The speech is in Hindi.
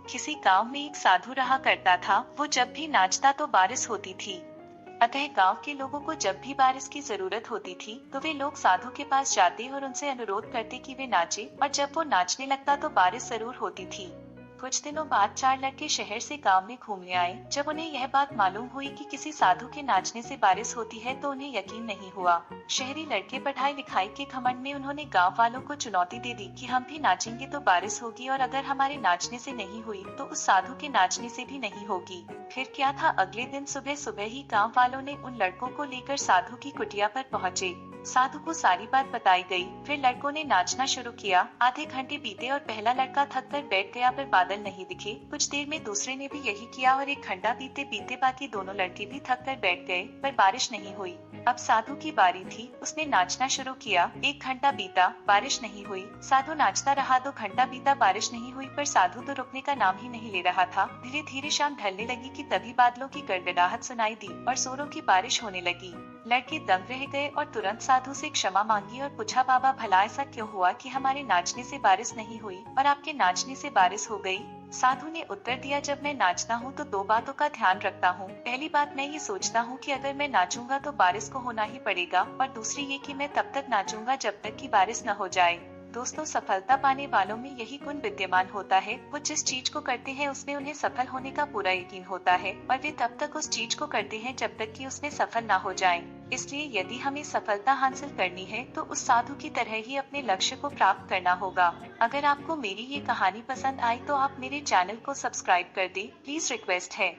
किसी गांव में एक साधु रहा करता था। वो जब भी नाचता तो बारिश होती थी। अतः गांव के लोगों को जब भी बारिश की जरूरत होती थी तो वे लोग साधु के पास जाते और उनसे अनुरोध करते कि वे नाचे, और जब वो नाचने लगता तो बारिश जरूर होती थी। कुछ दिनों बाद चार लड़के शहर से गांव में घूमने आए। जब उन्हें यह बात मालूम हुई कि किसी साधु के नाचने से बारिश होती है तो उन्हें यकीन नहीं हुआ। शहरी लड़के पढ़ाई लिखाई के घमंड में उन्होंने गांव वालों को चुनौती दे दी कि हम भी नाचेंगे तो बारिश होगी, और अगर हमारे नाचने से नहीं हुई तो उस साधु के नाचने से भी नहीं होगी। फिर क्या था, अगले दिन सुबह सुबह ही गांव वालों ने उन लड़कों को लेकर साधु की कुटिया पर पहुंचे। साधु को सारी बात बताई गई। फिर लड़कों ने नाचना शुरू किया। आधे घंटे बीते और पहला लड़का थक कर बैठ गया, पर बादल नहीं दिखे। कुछ देर में दूसरे ने भी यही किया और एक घंटा बीते बीते बाकी दोनों लड़के भी थक कर बैठ गए, पर बारिश नहीं हुई। अब साधु की बारी थी। उसने नाचना शुरू किया। एक घंटा बीता, बारिश नहीं हुई। साधु नाचता रहा। 2 घंटा बीता, बारिश नहीं हुई, पर साधु तो रुकने का नाम ही नहीं ले रहा था। धीरे धीरे शाम ढलने लगी कि तभी बादलों की गड़गड़ाहट सुनाई दी और जोरों की बारिश होने लगी। लड़के दंग रह गए और तुरंत साधु से क्षमा मांगी और पूछा, बाबा भला ऐसा क्यों हुआ कि हमारे नाचने से बारिश नहीं हुई और आपके नाचने से बारिश हो गई? साधु ने उत्तर दिया, जब मैं नाचता हूँ तो 2 बातों का ध्यान रखता हूँ। पहली बात, मैं ये सोचता हूँ कि अगर मैं नाचूंगा तो बारिश को होना ही पड़ेगा, और दूसरी ये कि मैं तब तक नाचूंगा जब तक कि बारिश न हो जाए। दोस्तों, सफलता पाने वालों में यही गुण विद्यमान होता है। वो जिस चीज को करते हैं उसमें उन्हें सफल होने का पूरा यकीन होता है, और वे तब तक उस चीज को करते हैं जब तक कि उसमें सफल ना हो जाएं। इसलिए यदि हमें सफलता हासिल करनी है तो उस साधु की तरह ही अपने लक्ष्य को प्राप्त करना होगा। अगर आपको मेरी ये कहानी पसंद आई तो आप मेरे चैनल को सब्सक्राइब कर दें, प्लीज रिक्वेस्ट है।